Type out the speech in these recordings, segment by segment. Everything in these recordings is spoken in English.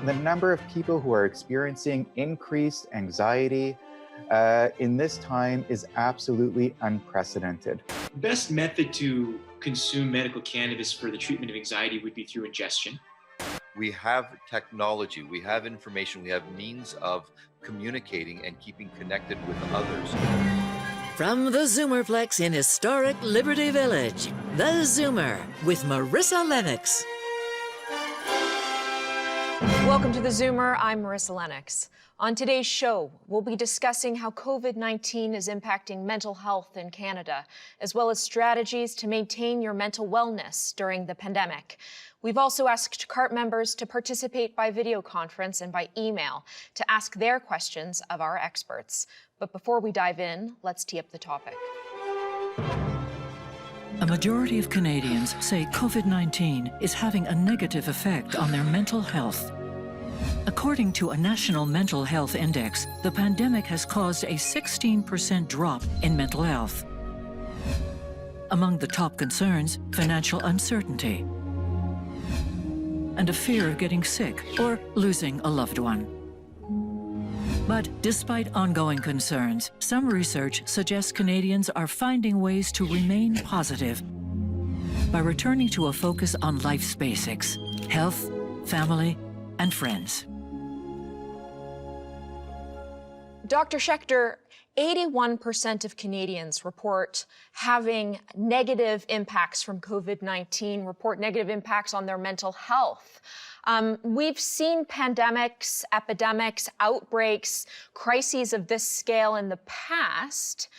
the number of people who are experiencing increased anxiety in this time is absolutely unprecedented. The best method to consume medical cannabis for the treatment of anxiety would be through ingestion. We have technology, we have information, we have means of communicating and keeping connected with others. From the Zoomerplex in historic Liberty Village, the Zoomer with Marissa Lennox. Welcome to the Zoomer. I'm Marissa Lennox. On today's show, we'll be discussing how COVID-19 is impacting mental health in Canada, as well as strategies to maintain your mental wellness during the pandemic. We've also asked CART members to participate by video conference and by email to ask their questions of our experts. But before we dive in, let's tee up the topic. A majority of Canadians say COVID-19 is having a negative effect on their mental health. According to a national mental health index, the pandemic has caused a 16% drop in mental health. Among the top concerns, financial uncertainty and a fear of getting sick or losing a loved one. But despite ongoing concerns, some research suggests Canadians are finding ways to remain positive by returning to a focus on life's basics: health, family, and friends. Dr. Schechter, 81% of Canadians report having negative impacts from COVID-19, report negative impacts on their mental health. We've seen pandemics, epidemics, outbreaks, crises of this scale in the past.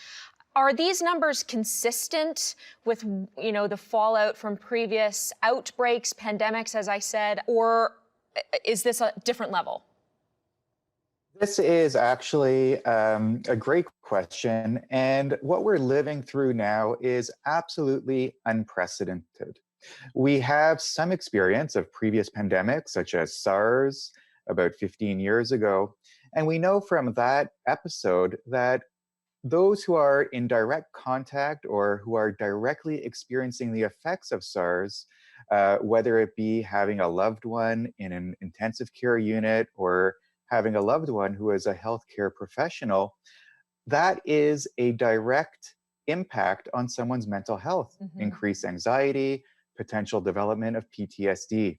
Are these numbers consistent with, the fallout from previous outbreaks, pandemics, as I said, or is this a different level? This is actually a great question. And what we're living through now is absolutely unprecedented. We have some experience of previous pandemics, such as SARS about 15 years ago. And we know from that episode that those who are in direct contact or who are directly experiencing the effects of SARS, whether it be having a loved one in an intensive care unit or having a loved one who is a healthcare professional, that is a direct impact on someone's mental health, increased anxiety, potential development of PTSD.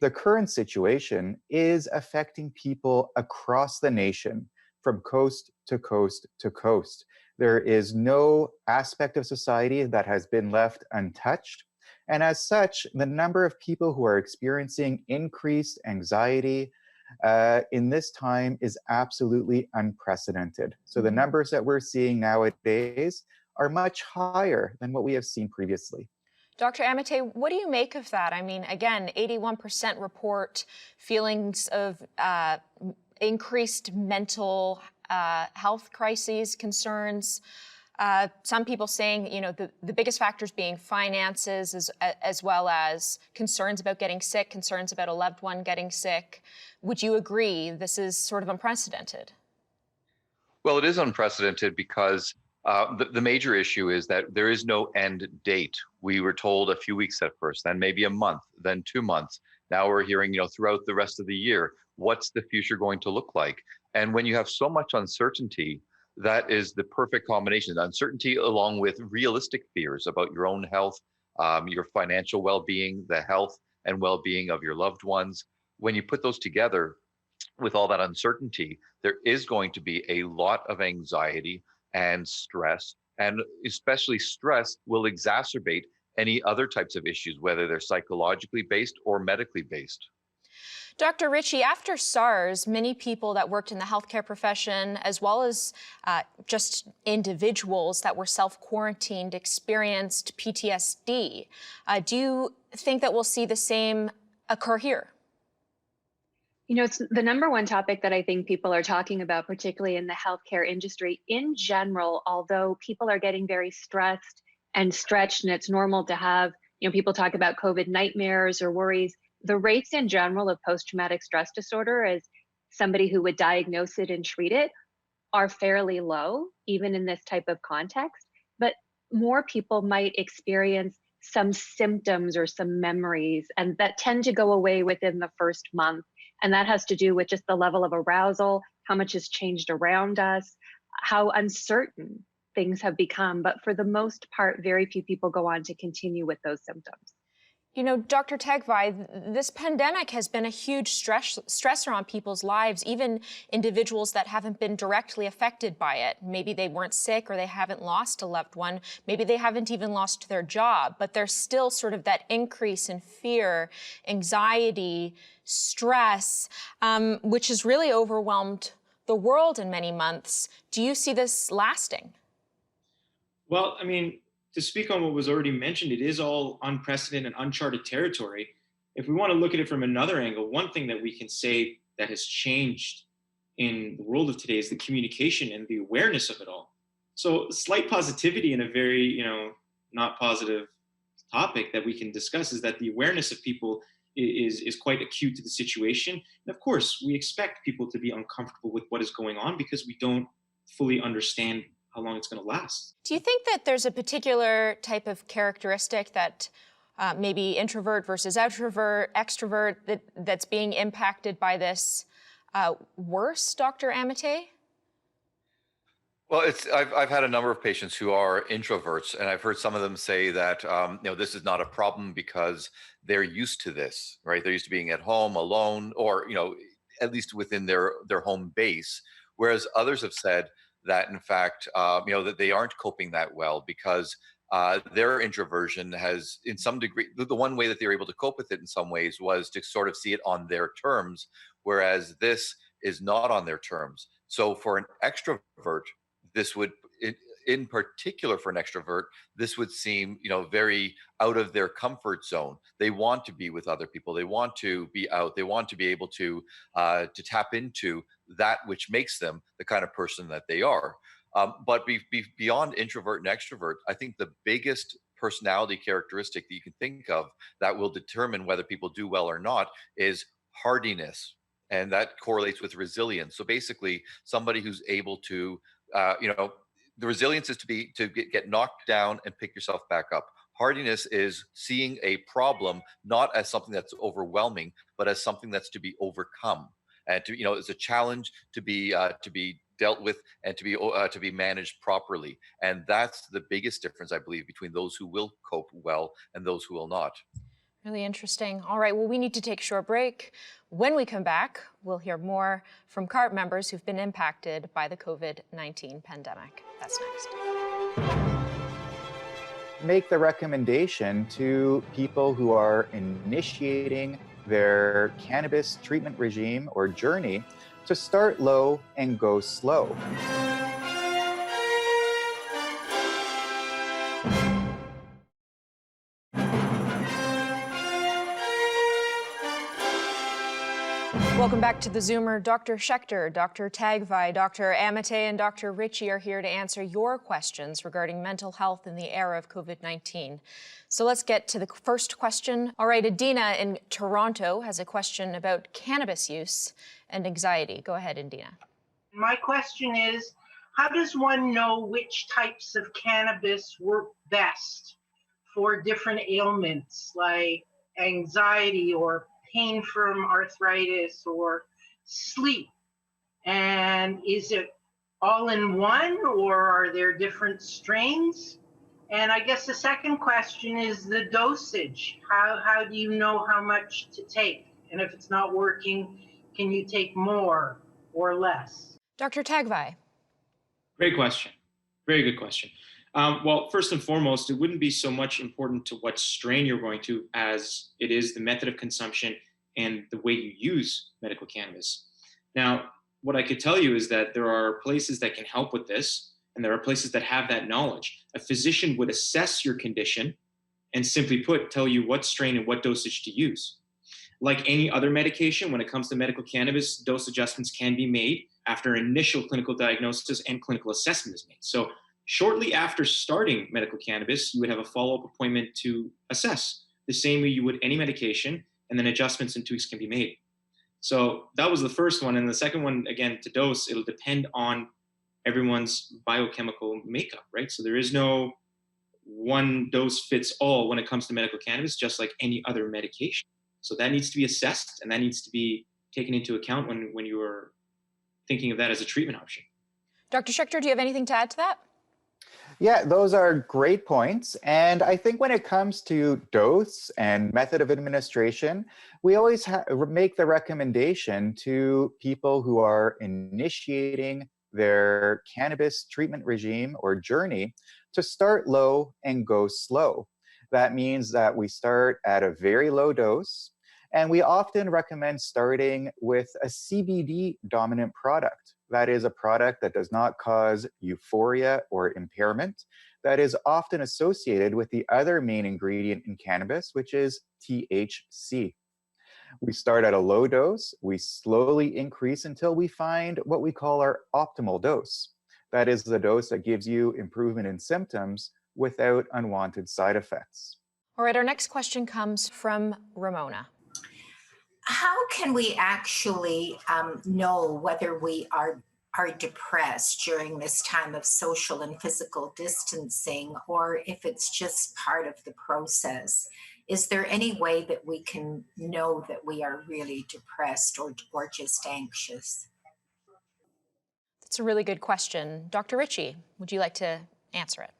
The current situation is affecting people across the nation, from coast to coast to coast. There is no aspect of society that has been left untouched. And as such, the number of people who are experiencing increased anxiety in this time is absolutely unprecedented. So the numbers that we're seeing nowadays are much higher than what we have seen previously. Dr. Amate, what do you make of that? I mean, again, 81% report feelings of increased mental health crises, concerns. Some people saying, the biggest factors being finances as well as concerns about getting sick, concerns about a loved one getting sick. Would you agree this is sort of unprecedented? Well, it is unprecedented because the major issue is that there is no end date. We were told a few weeks at first, then maybe a month, then 2 months. Now we're hearing, throughout the rest of the year, what's the future going to look like? And when you have so much uncertainty, that is the perfect combination. Uncertainty along with realistic fears about your own health, your financial well-being, the health and well-being of your loved ones. When you put those together with all that uncertainty, there is going to be a lot of anxiety and stress, and especially stress will exacerbate any other types of issues, whether they're psychologically based or medically based. Dr. Ritchie, after SARS, many people that worked in the healthcare profession, as well as just individuals that were self-quarantined, experienced PTSD. Do you think that we'll see the same occur here? It's the number one topic that I think people are talking about, particularly in the healthcare industry in general, although people are getting very stressed and stretched, and it's normal to have, people talk about COVID nightmares or worries. The rates in general of post-traumatic stress disorder, as somebody who would diagnose it and treat it, are fairly low, even in this type of context. But more people might experience some symptoms or some memories, and that tend to go away within the first month. And that has to do with just the level of arousal, how much has changed around us, how uncertain things have become. But for the most part, very few people go on to continue with those symptoms. You know, Dr. Tagvai, this pandemic has been a huge stressor on people's lives, even individuals that haven't been directly affected by it. Maybe they weren't sick or they haven't lost a loved one. Maybe they haven't even lost their job, but there's still sort of that increase in fear, anxiety, stress, which has really overwhelmed the world in many months. Do you see this lasting? Well, I mean, to speak on what was already mentioned, it is all unprecedented and uncharted territory. If we want to look at it from another angle, one thing that we can say that has changed in the world of today is the communication and the awareness of it all. So slight positivity in a very, not positive topic that we can discuss is that the awareness of people is quite acute to the situation. And of course, we expect people to be uncomfortable with what is going on because we don't fully understand how long it's going to last. Do you think that there's a particular type of characteristic that maybe introvert versus extrovert that's being impacted by this worse, Dr. Amate? Well, I've had a number of patients who are introverts, and I've heard some of them say that this is not a problem because they're used to this, right? They're used to being at home alone, or at least within their home base. Whereas others have said that, in fact, that they aren't coping that well because their introversion has, in some degree, the one way that they were able to cope with it in some ways was to sort of see it on their terms, whereas this is not on their terms. So for an extrovert, this would, in particular for an extrovert, this would seem, very out of their comfort zone. They want to be with other people. They want to be out. They want to be able to tap into that which makes them the kind of person that they are. But beyond introvert and extrovert, I think the biggest personality characteristic that you can think of that will determine whether people do well or not is hardiness. And that correlates with resilience. So basically, somebody who's able to the resilience is to get knocked down and pick yourself back up. Hardiness is seeing a problem not as something that's overwhelming, but as something that's to be overcome, and it's a challenge to be dealt with and to be managed properly. And that's the biggest difference, I believe, between those who will cope well and those who will not. Really interesting. All right, well, we need to take a short break. When we come back, we'll hear more from CARP members who've been impacted by the COVID-19 pandemic. That's next. Make the recommendation to people who are initiating their cannabis treatment regime or journey to start low and go slow. Welcome back to theZoomer. Dr. Schechter, Dr. Tagvai, Dr. Amate, and Dr. Ritchie are here to answer your questions regarding mental health in the era of COVID-19. So let's get to the first question. All right, Adina in Toronto has a question about cannabis use and anxiety. Go ahead, Adina. My question is, how does one know which types of cannabis work best for different ailments like anxiety or pain from arthritis or sleep? And is it all in one, or are there different strains? And I guess the second question is the dosage. How do you know how much to take? And if it's not working, can you take more or less? Dr. Tagvai. Great question. Very good question. Well, first and foremost, it wouldn't be so much important to what strain you're going to as it is the method of consumption and the way you use medical cannabis. Now, what I could tell you is that there are places that can help with this, and there are places that have that knowledge. A physician would assess your condition and simply put, tell you what strain and what dosage to use. Like any other medication, when it comes to medical cannabis, dose adjustments can be made after initial clinical diagnosis and clinical assessment is made. So shortly after starting medical cannabis, you would have a follow-up appointment to assess the same way you would any medication, and then adjustments and tweaks can be made. So that was the first one. And the second one, again, to dose, it'll depend on everyone's biochemical makeup, right? So there is no one dose fits all when it comes to medical cannabis, just like any other medication. So that needs to be assessed, and that needs to be taken into account when you were thinking of that as a treatment option. Dr. Schechter, do you have anything to add to that? Yeah, those are great points. And I think when it comes to dose and method of administration, we always make the recommendation to people who are initiating their cannabis treatment regime or journey to start low and go slow. That means that we start at a very low dose, and we often recommend starting with a CBD dominant product. That is a product that does not cause euphoria or impairment, that is often associated with the other main ingredient in cannabis, which is THC. We start at a low dose, we slowly increase until we find what we call our optimal dose. That is the dose that gives you improvement in symptoms without unwanted side effects. All right, our next question comes from Ramona. How can we actually know whether we are depressed during this time of social and physical distancing, or if it's just part of the process? Is there any way that we can know that we are really depressed or just anxious? That's a really good question. Dr. Ritchie, would you like to answer it?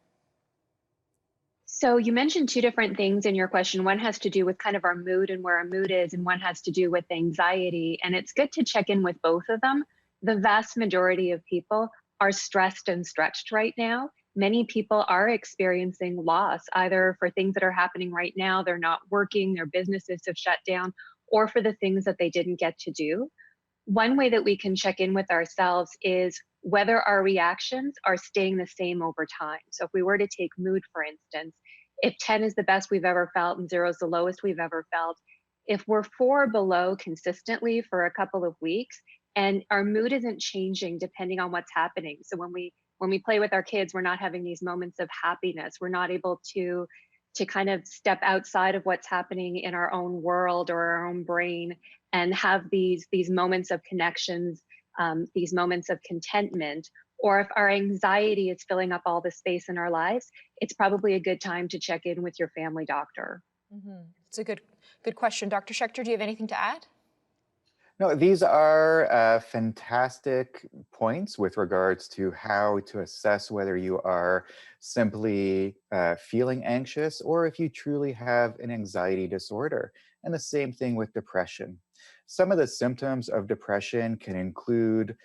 So you mentioned two different things in your question. One has to do with kind of our mood and where our mood is, and one has to do with anxiety. And it's good to check in with both of them. The vast majority of people are stressed and stretched right now. Many people are experiencing loss, either for things that are happening right now, they're not working, their businesses have shut down, or for the things that they didn't get to do. One way that we can check in with ourselves is whether our reactions are staying the same over time. So if we were to take mood, for instance, if 10 is the best we've ever felt and 0 is the lowest we've ever felt, if we're 4 below consistently for a couple of weeks and our mood isn't changing depending on what's happening. So when we play with our kids, we're not having these moments of happiness. We're not able to kind of step outside of what's happening in our own world or our own brain and have these moments of connections, these moments of contentment. Or if our anxiety is filling up all the space in our lives, it's probably a good time to check in with your family doctor. Mm-hmm. It's a good question. Dr. Schechter, do you have anything to add? No, these are fantastic points with regards to how to assess whether you are simply feeling anxious or if you truly have an anxiety disorder. And the same thing with depression. Some of the symptoms of depression can include,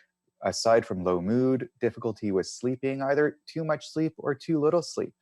aside from low mood, difficulty with sleeping, either too much sleep or too little sleep.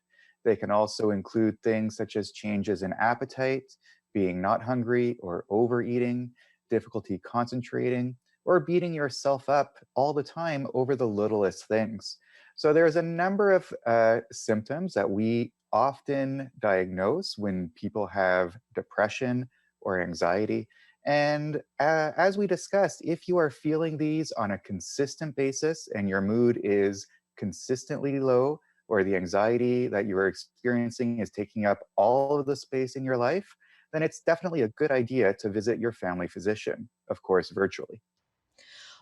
They can also include things such as changes in appetite, being not hungry or overeating, difficulty concentrating, or beating yourself up all the time over the littlest things. So there's a number of symptoms that we often diagnose when people have depression or anxiety. And as we discussed, if you are feeling these on a consistent basis and your mood is consistently low, or the anxiety that you are experiencing is taking up all of the space in your life, then it's definitely a good idea to visit your family physician, of course, virtually.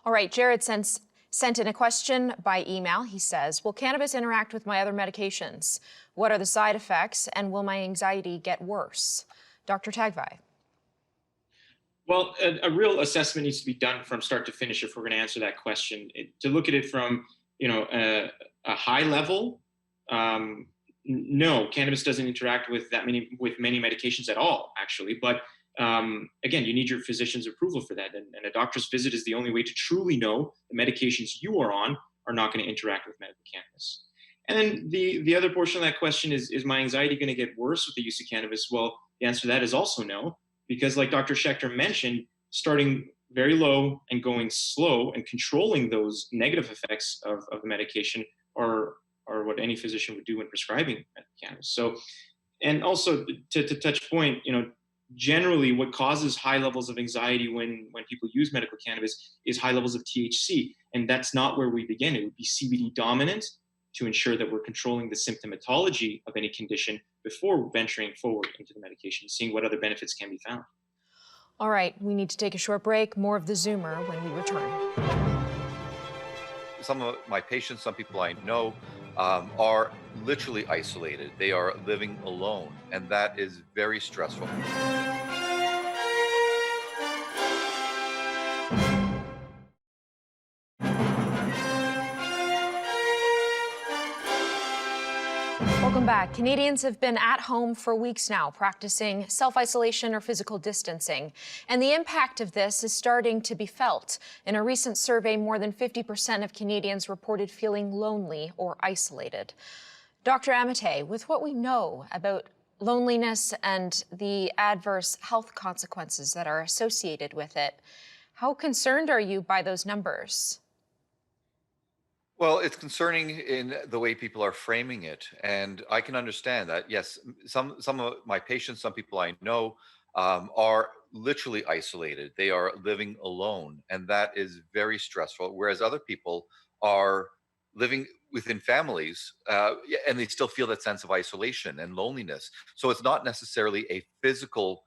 All right, Jared sent in a question by email. He says, will cannabis interact with my other medications? What are the side effects, and will my anxiety get worse? Dr. Tagvai. Well, a real assessment needs to be done from start to finish if we're going to answer that question. To look at it from, a high level, no, cannabis doesn't interact with many medications at all, actually. But again, you need your physician's approval for that, and a doctor's visit is the only way to truly know the medications you are on are not going to interact with medical cannabis. And then the other portion of that question is my anxiety going to get worse with the use of cannabis? Well, the answer to that is also no, because like Dr. Schechter mentioned, starting very low and going slow and controlling those negative effects of the medication are what any physician would do when prescribing cannabis. So, and also to touch point, generally what causes high levels of anxiety when people use medical cannabis is high levels of THC. And that's not where we begin. It would be CBD dominant to ensure that we're controlling the symptomatology of any condition before venturing forward into the medication, seeing what other benefits can be found. All right, we need to take a short break. More of theZoomer when we return. Some of my patients, some people I know, are literally isolated. They are living alone, and that is very stressful. Yeah, Canadians have been at home for weeks now, practicing self-isolation or physical distancing. And the impact of this is starting to be felt. In a recent survey, more than 50% of Canadians reported feeling lonely or isolated. Dr. Amate, with what we know about loneliness and the adverse health consequences that are associated with it, how concerned are you by those numbers? Well, it's concerning in the way people are framing it, and I can understand that. Yes, some of my patients, some people I know, are literally isolated. They are living alone, and that is very stressful. Whereas other people are living within families, and they still feel that sense of isolation and loneliness. So it's not necessarily a physical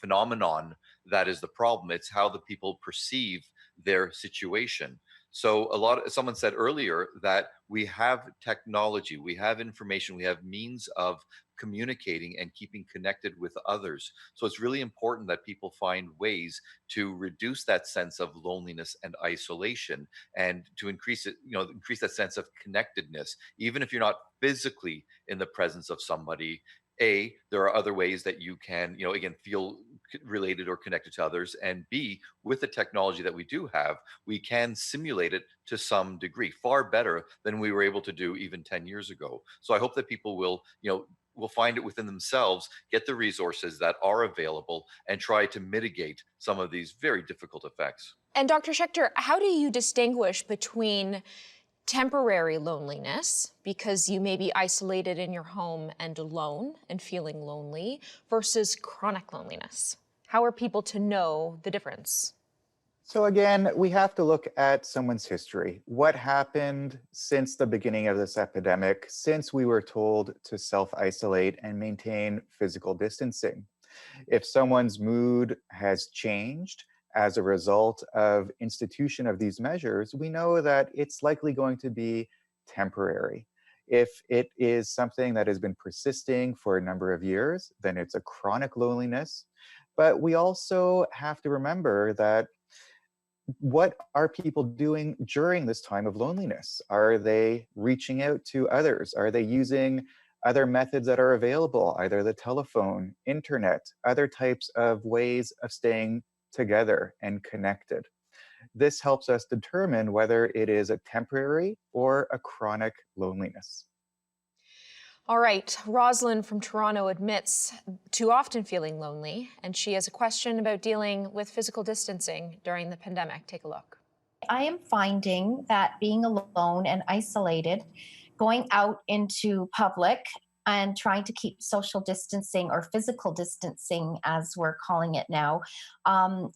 phenomenon that is the problem. It's how the people perceive their situation. So someone said earlier that we have technology, we have information, we have means of communicating and keeping connected with others. So it's really important that people find ways to reduce that sense of loneliness and isolation, and to increase it, increase that sense of connectedness. Even if you're not physically in the presence of somebody, there are other ways that you can, again, feel related or connected to others. And B, with the technology that we do have, we can simulate it to some degree, far better than we were able to do even 10 years ago. So I hope that people will find it within themselves, get the resources that are available, and try to mitigate some of these very difficult effects. And Dr. Schechter, how do you distinguish between temporary loneliness, because you may be isolated in your home and alone and feeling lonely, versus chronic loneliness? How are people to know the difference? So again, we have to look at someone's history. What happened since the beginning of this epidemic, since we were told to self-isolate and maintain physical distancing? If someone's mood has changed as a result of institution of these measures, we know that it's likely going to be temporary. If it is something that has been persisting for a number of years, then it's a chronic loneliness. But we also have to remember that what are people doing during this time of loneliness? Are they reaching out to others? Are they using other methods that are available, either the telephone, internet, other types of ways of staying together and connected? This helps us determine whether it is a temporary or a chronic loneliness. All right, Rosalind from Toronto admits to often feeling lonely, and she has a question about dealing with physical distancing during the pandemic. Take a look. I am finding that being alone and isolated, going out into public and trying to keep social distancing, or physical distancing as we're calling it now,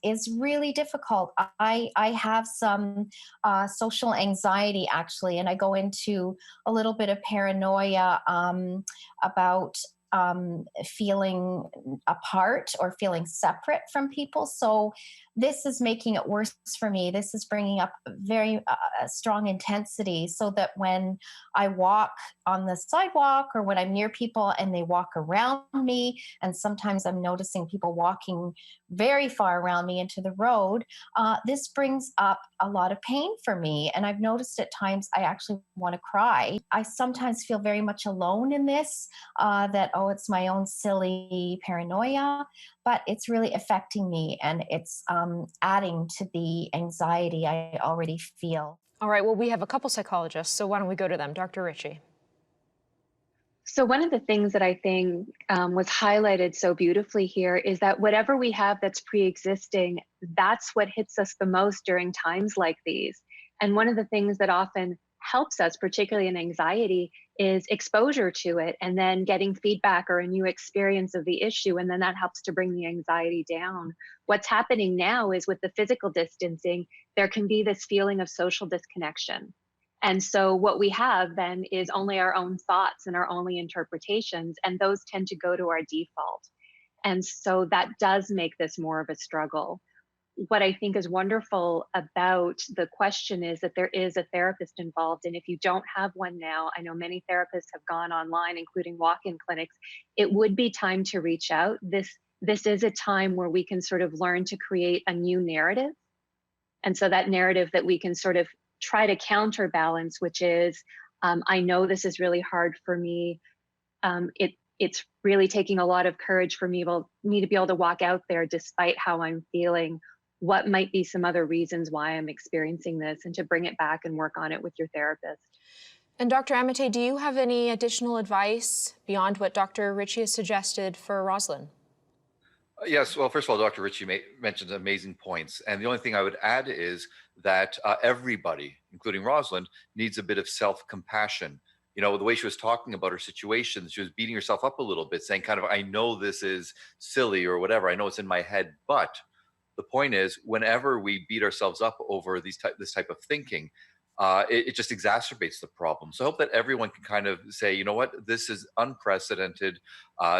is really difficult. I have some social anxiety actually, and I go into a little bit of paranoia about feeling apart or feeling separate from people. So this is making it worse for me. This is bringing up very strong intensity, so that when I walk on the sidewalk or when I'm near people and they walk around me, and sometimes I'm noticing people walking very far around me into the road, this brings up a lot of pain for me. And I've noticed at times I actually want to cry. I sometimes feel very much alone in this, that, oh, it's my own silly paranoia, but it's really affecting me, and it's adding to the anxiety I already feel. All right, well, we have a couple psychologists, so why don't we go to them? Dr. Ritchie. So one of the things that I think was highlighted so beautifully here is that whatever we have that's pre-existing, that's what hits us the most during times like these. And one of the things that often helps us, particularly in anxiety, is exposure to it, and then getting feedback or a new experience of the issue, and then that helps to bring the anxiety down. What's happening now is, with the physical distancing, there can be this feeling of social disconnection. And so what we have then is only our own thoughts and our only interpretations, and those tend to go to our default. And so that does make this more of a struggle. What I think is wonderful about the question is that there is a therapist involved. And if you don't have one now, I know many therapists have gone online, including walk-in clinics. It would be time to reach out. This is a time where we can sort of learn to create a new narrative. And so that narrative that we can sort of try to counterbalance, which is I know this is really hard for me. It's really taking a lot of courage for me to be able to walk out there despite how I'm feeling. What might be some other reasons why I'm experiencing this, and to bring it back and work on it with your therapist. And Dr. Amate, do you have any additional advice beyond what Dr. Ritchie has suggested for Rosalind? Yes. Well, first of all, Dr. Ritchie mentioned amazing points. And the only thing I would add is that everybody, including Rosalind, needs a bit of self-compassion. You know, the way she was talking about her situation, she was beating herself up a little bit, saying kind of, I know this is silly or whatever. I know it's in my head. But the point is, whenever we beat ourselves up over this type of thinking, it just exacerbates the problem. So I hope that everyone can kind of say, you know what, this is unprecedented.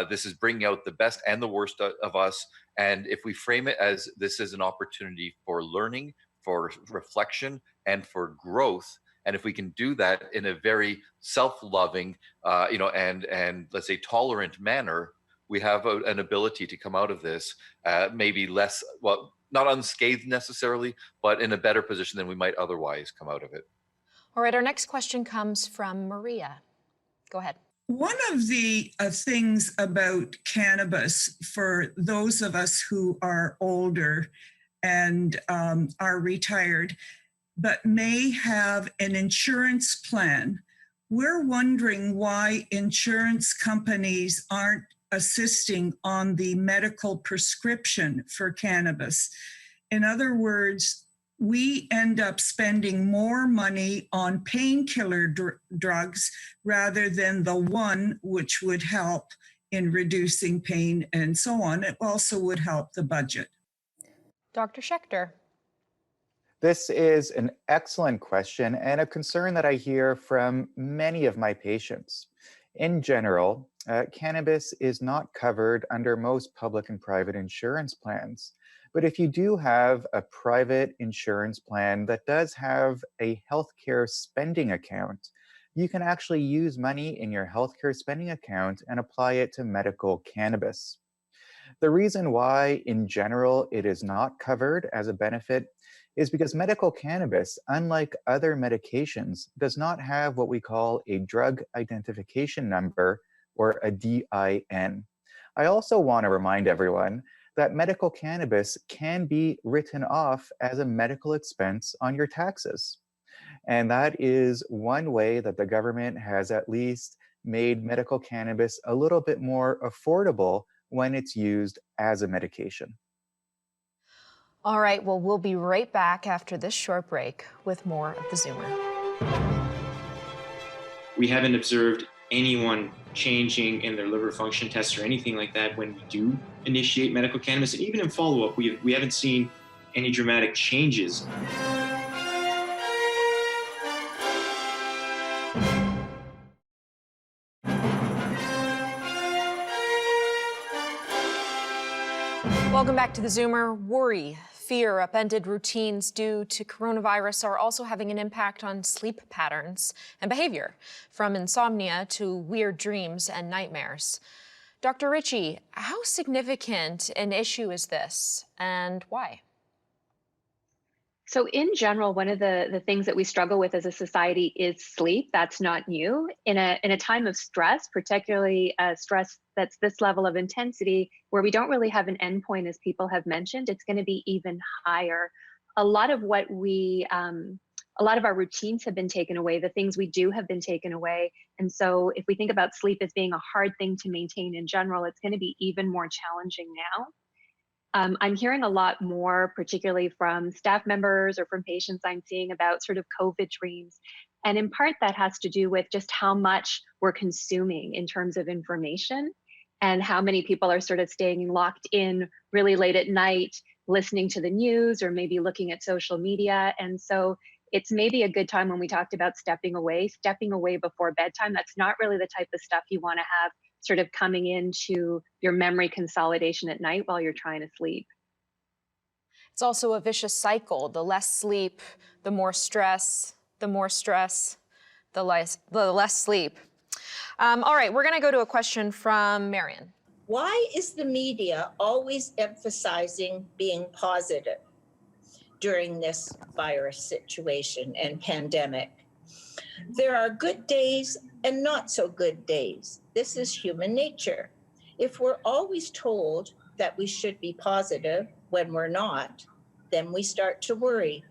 This is bringing out the best and the worst of us. And if we frame it as this is an opportunity for learning, for reflection, and for growth, and if we can do that in a very self-loving, and let's say tolerant manner, we have an ability to come out of this maybe less, well, not unscathed necessarily, but in a better position than we might otherwise come out of it. All right, our next question comes from Maria. Go ahead. One of the things about cannabis for those of us who are older and are retired, but may have an insurance plan, we're wondering why insurance companies aren't assisting on the medical prescription for cannabis. In other words, we end up spending more money on painkiller drugs rather than the one which would help in reducing pain and so on. It also would help the budget. Dr. Schechter. This is an excellent question and a concern that I hear from many of my patients. In general, cannabis is not covered under most public and private insurance plans. But if you do have a private insurance plan that does have a healthcare spending account, you can actually use money in your healthcare spending account and apply it to medical cannabis. The reason why, in general, it is not covered as a benefit is because medical cannabis, unlike other medications, does not have what we call a drug identification number, or a DIN. I also want to remind everyone that medical cannabis can be written off as a medical expense on your taxes. And that is one way that the government has at least made medical cannabis a little bit more affordable when it's used as a medication. All right, well, we'll be right back after this short break with more of the Zoomer. We haven't observed anyone changing in their liver function tests or anything like that when we do initiate medical cannabis. And even in follow-up, we haven't seen any dramatic changes. Welcome back to the Zoomer. Worry, fear, upended routines due to coronavirus are also having an impact on sleep patterns and behavior, from insomnia to weird dreams and nightmares. Dr. Ritchie, how significant an issue is this and why? So in general, one of the things that we struggle with as a society is sleep. That's not new. In a time of stress, particularly stress that's this level of intensity, where we don't really have an endpoint, as people have mentioned, it's going to be even higher. A lot of our routines have been taken away. The things we do have been taken away. And so if we think about sleep as being a hard thing to maintain in general, it's going to be even more challenging now. I'm hearing a lot more, particularly from staff members or from patients I'm seeing, about sort of COVID dreams. And in part, that has to do with just how much we're consuming in terms of information, and how many people are sort of staying locked in really late at night, listening to the news or maybe looking at social media. And so it's maybe a good time, when we talked about stepping away before bedtime. That's not really the type of stuff you want to have sort of coming into your memory consolidation at night while you're trying to sleep. It's also a vicious cycle. The less sleep, the more stress, the more stress, the less sleep. All right, we're going to go to a question from Marion. Why is the media always emphasizing being positive during this virus situation and pandemic? There are good days and not so good days. This is human nature. If we're always told that we should be positive when we're not, then we start to worry.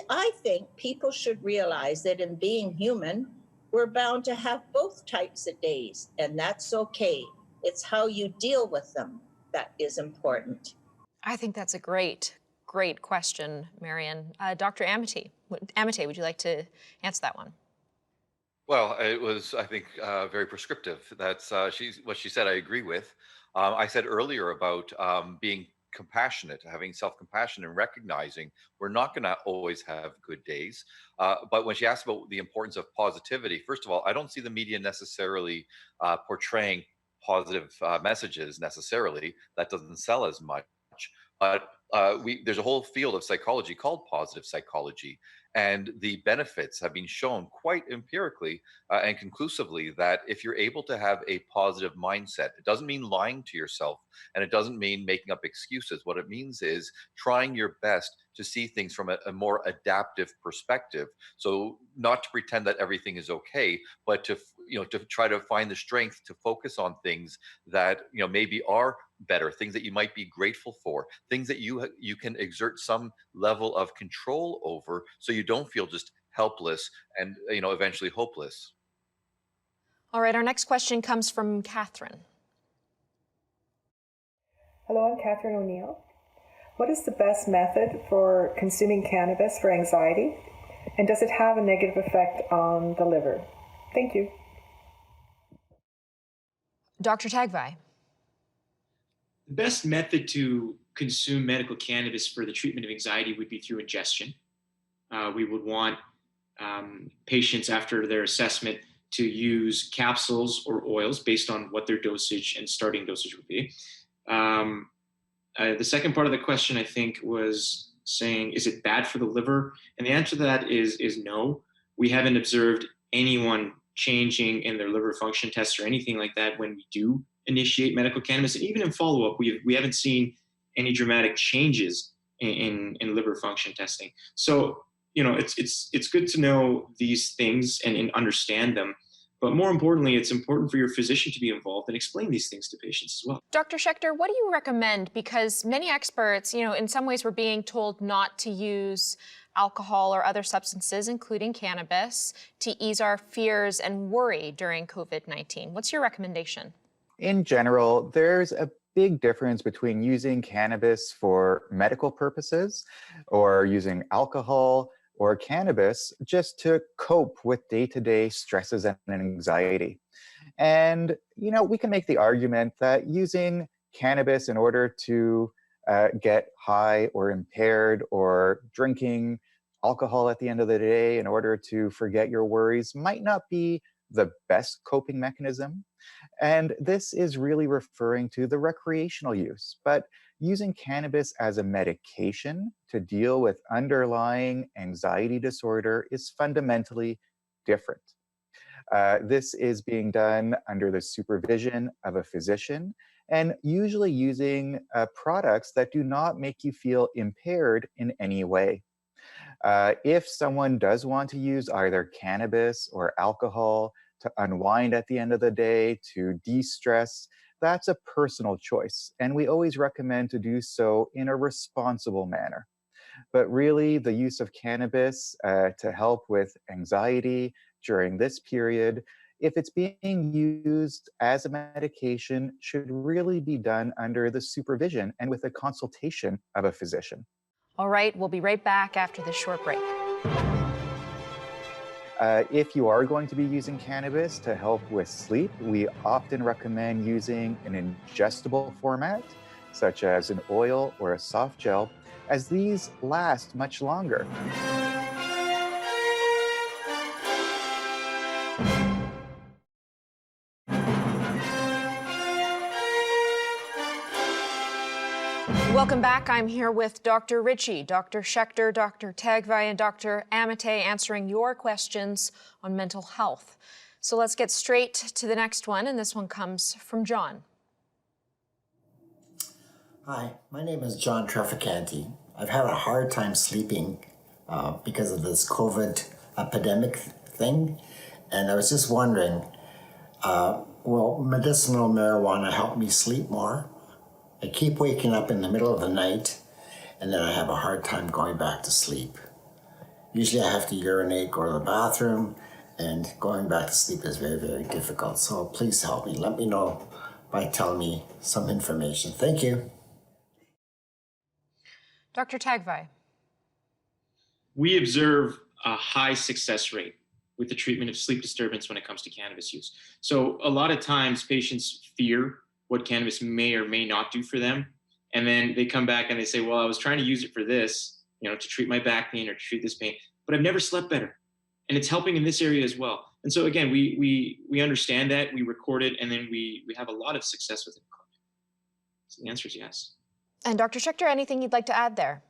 I think people should realize that in being human, we're bound to have both types of days, and that's okay. It's how you deal with them that is important. I think that's a great question, Marion. Dr. Amity, would you like to answer that one? Well, it was, I think, very prescriptive. That's what she said. I agree with. I said earlier about being compassionate, having self-compassion, and recognizing we're not going to always have good days. But when she asked about the importance of positivity, first of all, I don't see the media necessarily portraying positive messages necessarily. That doesn't sell as much. But there's a whole field of psychology called positive psychology, and the benefits have been shown quite empirically and conclusively that if you're able to have a positive mindset, it doesn't mean lying to yourself, and it doesn't mean making up excuses. What it means is trying your best to see things from a more adaptive perspective. So not to pretend that everything is okay, but to to try to find the strength to focus on things that maybe are better, things that you might be grateful for, things that you can exert some level of control over, so you don't feel just helpless and eventually hopeless. All right, our next question comes from Catherine. Hello, I'm Catherine O'Neill. What is the best method for consuming cannabis for anxiety? And does it have a negative effect on the liver? Thank you. Dr. Tagvai. The best method to consume medical cannabis for the treatment of anxiety would be through ingestion. We would want patients, after their assessment, to use capsules or oils based on what their dosage and starting dosage would be. The second part of the question, I think, was saying, is it bad for the liver? And the answer to that is no. We haven't observed anyone changing in their liver function tests or anything like that when we do initiate medical cannabis. And even in follow-up, we haven't seen any dramatic changes in liver function testing. So, it's good to know these things and understand them. But more importantly, it's important for your physician to be involved and explain these things to patients as well. Dr. Schechter, what do you recommend? Because many experts, in some ways we're being told not to use alcohol or other substances, including cannabis, to ease our fears and worry during COVID-19. What's your recommendation? In general, there's a big difference between using cannabis for medical purposes or using alcohol or cannabis just to cope with day-to-day stresses and anxiety. And, we can make the argument that using cannabis in order to get high or impaired, or drinking alcohol at the end of the day in order to forget your worries might not be the best coping mechanism. And this is really referring to the recreational use. But using cannabis as a medication to deal with underlying anxiety disorder is fundamentally different. This is being done under the supervision of a physician, and usually using products that do not make you feel impaired in any way. If someone does want to use either cannabis or alcohol to unwind at the end of the day, to de-stress, that's a personal choice. And we always recommend to do so in a responsible manner. But really, the use of cannabis to help with anxiety during this period, if it's being used as a medication, should really be done under the supervision and with a consultation of a physician. All right, we'll be right back after this short break. If you are going to be using cannabis to help with sleep, we often recommend using an ingestible format, such as an oil or a soft gel, as these last much longer. Welcome back. I'm here with Dr. Ritchie, Dr. Schechter, Dr. Tagvai, and Dr. Amite answering your questions on mental health. So let's get straight to the next one, and this one comes from John. Hi, my name is John Traficante. I've had a hard time sleeping because of this COVID epidemic thing. And I was just wondering, will medicinal marijuana help me sleep more? I keep waking up in the middle of the night, and then I have a hard time going back to sleep. Usually I have to urinate, go to the bathroom, and going back to sleep is very, very difficult. So please help me. Let me know by telling me some information. Thank you. Dr. Tagvai. We observe a high success rate with the treatment of sleep disturbance when it comes to cannabis use. So a lot of times patients fear what cannabis may or may not do for them. And then they come back and they say, well, I was trying to use it for this, to treat my back pain or to treat this pain, but I've never slept better. And it's helping in this area as well. And so again, we understand that, we record it, and then we have a lot of success with it. So the answer is yes. And Dr. Schechter, anything you'd like to add there?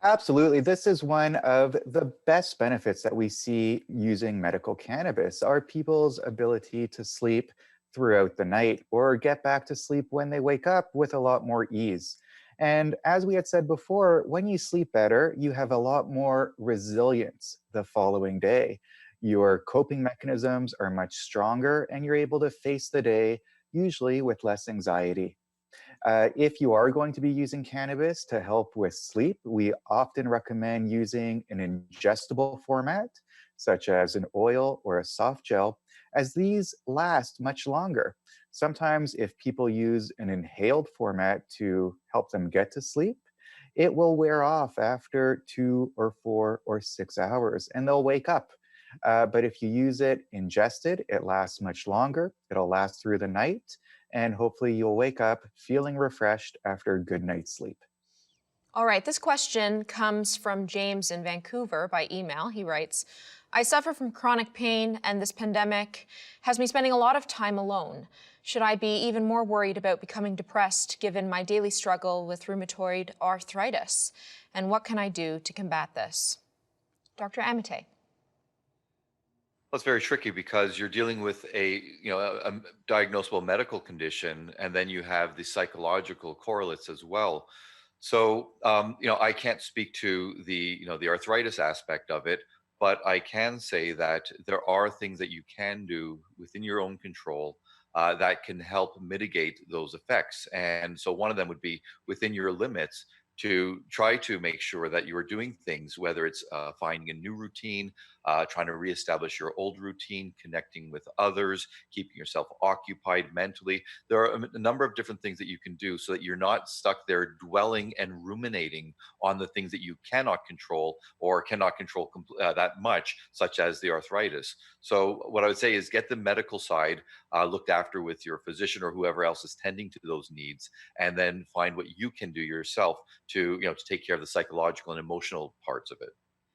Absolutely. This is one of the best benefits that we see using medical cannabis, are people's ability to sleep throughout the night or get back to sleep when they wake up with a lot more ease. And as we had said before, when you sleep better, you have a lot more resilience the following day. Your coping mechanisms are much stronger and you're able to face the day, usually with less anxiety. If you are going to be using cannabis to help with sleep, we often recommend using an ingestible format, such as an oil or a soft gel, as these last much longer. Sometimes if people use an inhaled format to help them get to sleep, it will wear off after 2 or 4 or 6 hours and they'll wake up. But if you use it ingested, it lasts much longer. It'll last through the night, and hopefully you'll wake up feeling refreshed after a good night's sleep. All right, this question comes from James in Vancouver by email. He writes, I suffer from chronic pain and this pandemic has me spending a lot of time alone. Should I be even more worried about becoming depressed given my daily struggle with rheumatoid arthritis? And what can I do to combat this? Dr. Amite. Well, it's very tricky because you're dealing with a diagnosable medical condition, and then you have the psychological correlates as well. So, I can't speak to the arthritis aspect of it, but I can say that there are things that you can do within your own control that can help mitigate those effects. And so one of them would be within your limits to try to make sure that you are doing things, whether it's finding a new routine, trying to reestablish your old routine, connecting with others, keeping yourself occupied mentally. There are a number of different things that you can do so that you're not stuck there dwelling and ruminating on the things that you cannot control or cannot control that much, such as the arthritis. So what I would say is get the medical side looked after with your physician or whoever else is tending to those needs, and then find what you can do yourself to take care of the psychological and emotional parts of it.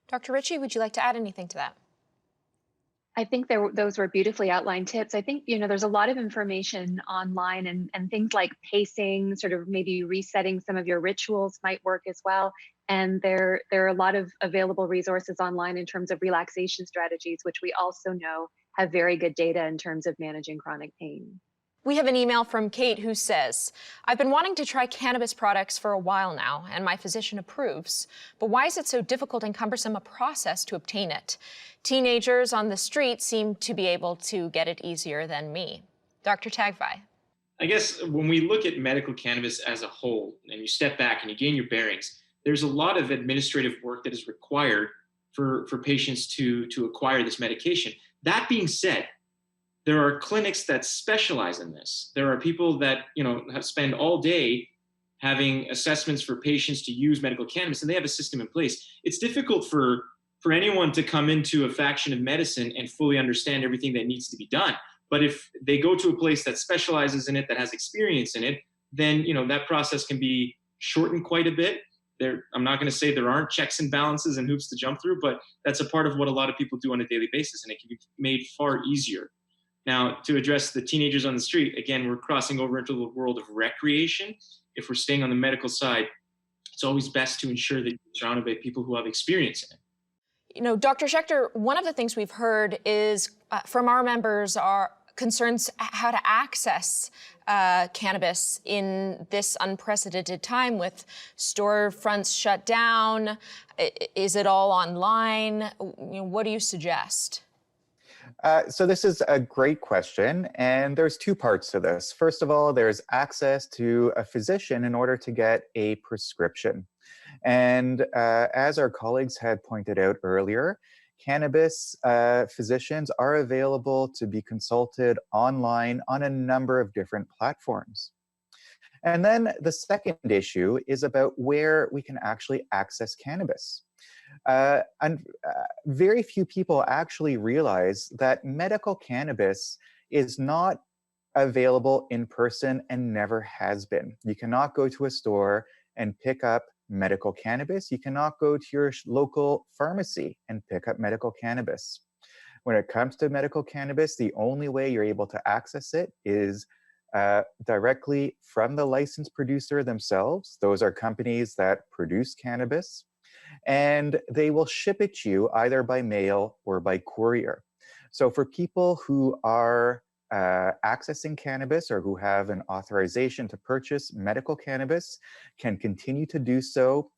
Dr. Ritchie, would you like to add anything to that? I think those were beautifully outlined tips. I think, there's a lot of information online and things like pacing, sort of maybe resetting some of your rituals might work as well. And there are a lot of available resources online in terms of relaxation strategies, which we also know have very good data in terms of managing chronic pain. We have an email from Kate who says, I've been wanting to try cannabis products for a while now, and my physician approves. But why is it so difficult and cumbersome a process to obtain it? Teenagers on the street seem to be able to get it easier than me. Dr. Tagvai. I guess when we look at medical cannabis as a whole, and you step back and you gain your bearings, there's a lot of administrative work that is required for patients to acquire this medication. That being said, there are clinics that specialize in this. There are people that spend all day having assessments for patients to use medical cannabis, and they have a system in place. It's difficult for anyone to come into a faction of medicine and fully understand everything that needs to be done. But if they go to a place that specializes in it, that has experience in it, then that process can be shortened quite a bit. I'm not going to say there aren't checks and balances and hoops to jump through, but that's a part of what a lot of people do on a daily basis, and it can be made far easier. Now, to address the teenagers on the street, again, we're crossing over into the world of recreation. If we're staying on the medical side, it's always best to ensure that you're surrounded by people who have experience in it. Dr. Schechter, one of the things we've heard is from our members are concerns how to access cannabis in this unprecedented time with storefronts shut down. Is it all online? What do you suggest? So this is a great question, and there's two parts to this. First of all, there's access to a physician in order to get a prescription. And as our colleagues had pointed out earlier, cannabis physicians are available to be consulted online on a number of different platforms. And then the second issue is about where we can actually access cannabis. And very few people actually realize that medical cannabis is not available in person and never has been. You cannot go to a store and pick up medical cannabis. You cannot go to your local pharmacy and pick up medical cannabis. When it comes to medical cannabis, the only way you're able to access it is directly from the licensed producer themselves. Those are companies that produce cannabis, and they will ship it to you either by mail or by courier. So for people who are accessing cannabis or who have an authorization to purchase medical cannabis can continue to do so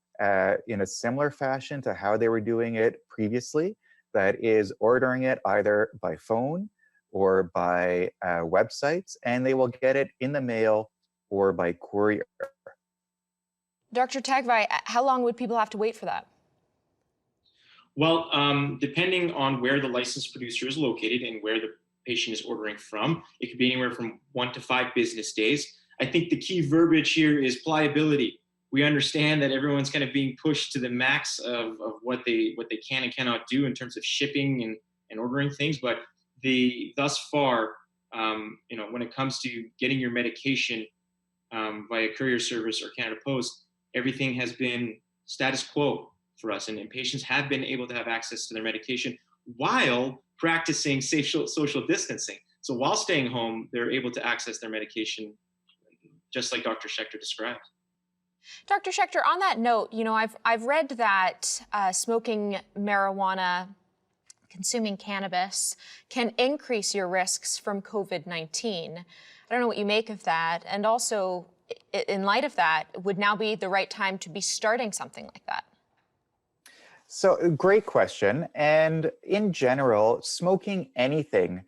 in a similar fashion to how they were doing it previously. That is ordering it either by phone or by websites, and they will get it in the mail or by courier. Dr. Tagvai, how long would people have to wait for that? Well, depending on where the licensed producer is located and where the patient is ordering from, it could be anywhere from 1 to 5 business days. I think the key verbiage here is pliability. We understand that everyone's kind of being pushed to the max of what they can and cannot do in terms of shipping and ordering things, but thus far, when it comes to getting your medication via courier service or Canada Post, everything has been status quo for us, and patients have been able to have access to their medication while practicing safe social distancing. So while staying home, they're able to access their medication, just like Dr. Schechter described. Dr. Schechter, on that note, I've read that smoking marijuana, consuming cannabis can increase your risks from COVID-19. I don't know what you make of that. And also, in light of that, would now be the right time to be starting something like that? So great question. And in general, smoking anything,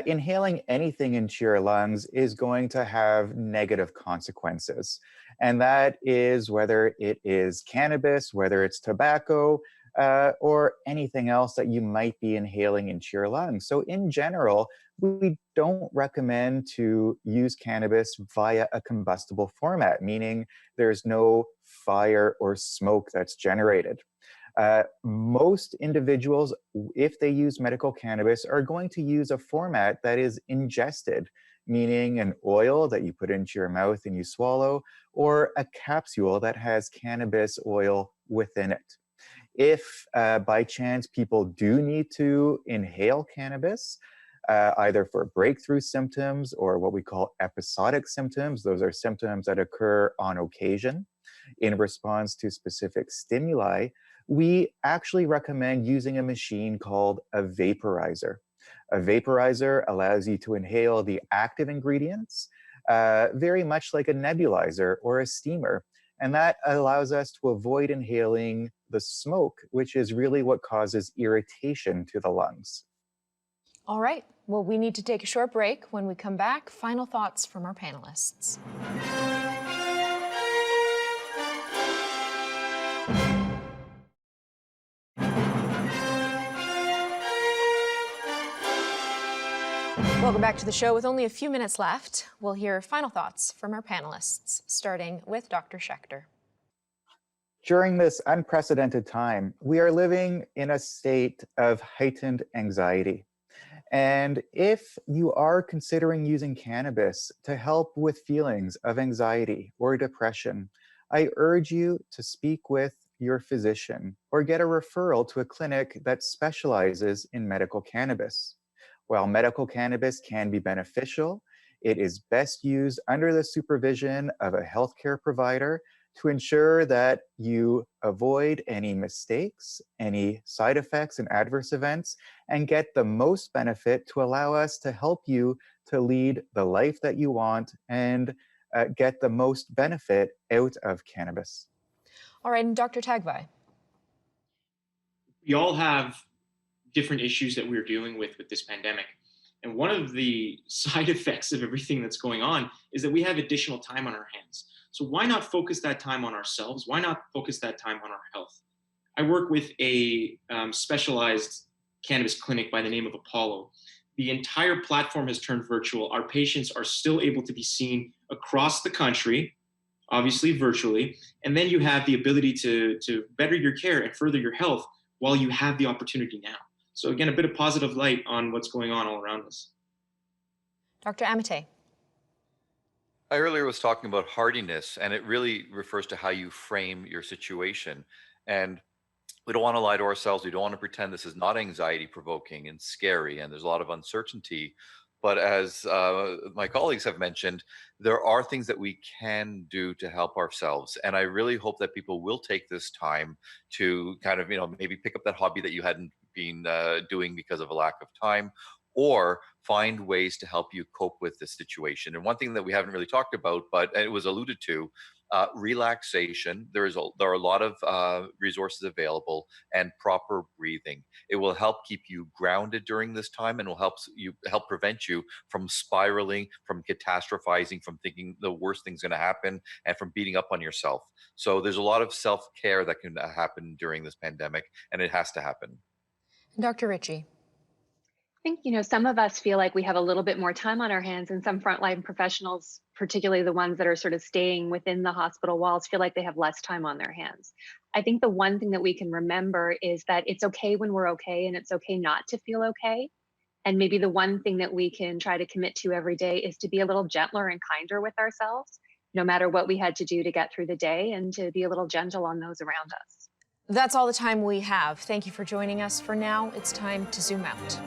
inhaling anything into your lungs is going to have negative consequences. And that is whether it is cannabis, whether it's tobacco, or anything else that you might be inhaling into your lungs. So in general, we don't recommend to use cannabis via a combustible format, meaning there's no fire or smoke that's generated. Most individuals, if they use medical cannabis, are going to use a format that is ingested, meaning an oil that you put into your mouth and you swallow, or a capsule that has cannabis oil within it. If by chance people do need to inhale cannabis, either for breakthrough symptoms or what we call episodic symptoms, those are symptoms that occur on occasion in response to specific stimuli, we actually recommend using a machine called a vaporizer. A vaporizer allows you to inhale the active ingredients, very much like a nebulizer or a steamer. And that allows us to avoid inhaling the smoke, which is really what causes irritation to the lungs. All right. Well, we need to take a short break. When we come back, final thoughts from our panelists. Welcome back to the show. With only a few minutes left, we'll hear final thoughts from our panelists, starting with Dr. Schechter. During this unprecedented time, we are living in a state of heightened anxiety. And if you are considering using cannabis to help with feelings of anxiety or depression, I urge you to speak with your physician or get a referral to a clinic that specializes in medical cannabis. While medical cannabis can be beneficial, it is best used under the supervision of a healthcare provider to ensure that you avoid any mistakes, any side effects and adverse events, and get the most benefit to allow us to help you to lead the life that you want and get the most benefit out of cannabis. All right, and Dr. Tagvai. We all have different issues that we're dealing with this pandemic. And one of the side effects of everything that's going on is that we have additional time on our hands. So why not focus that time on ourselves? Why not focus that time on our health? I work with a specialized cannabis clinic by the name of Apollo. The entire platform has turned virtual. Our patients are still able to be seen across the country, obviously virtually. And then you have the ability to better your care and further your health while you have the opportunity now. So again, a bit of positive light on what's going on all around us. Dr. Amate. I earlier was talking about hardiness, and it really refers to how you frame your situation. And we don't want to lie to ourselves. We don't want to pretend this is not anxiety provoking and scary, and there's a lot of uncertainty. But as my colleagues have mentioned, there are things that we can do to help ourselves. And I really hope that people will take this time to kind of, maybe pick up that hobby that you hadn't been doing because of a lack of time, or find ways to help you cope with this situation. And one thing that we haven't really talked about, but it was alluded to, relaxation. There are a lot of resources available, and proper breathing. It will help keep you grounded during this time, and will help prevent you from spiraling, from catastrophizing, from thinking the worst thing's going to happen, and from beating up on yourself. So there's a lot of self-care that can happen during this pandemic, and it has to happen. Dr. Ritchie. I think, some of us feel like we have a little bit more time on our hands, and some frontline professionals, particularly the ones that are sort of staying within the hospital walls, feel like they have less time on their hands. I think the one thing that we can remember is that it's okay when we're okay, and it's okay not to feel okay. And maybe the one thing that we can try to commit to every day is to be a little gentler and kinder with ourselves, no matter what we had to do to get through the day, and to be a little gentle on those around us. That's all the time we have. Thank you for joining us. For now, it's time to zoom out.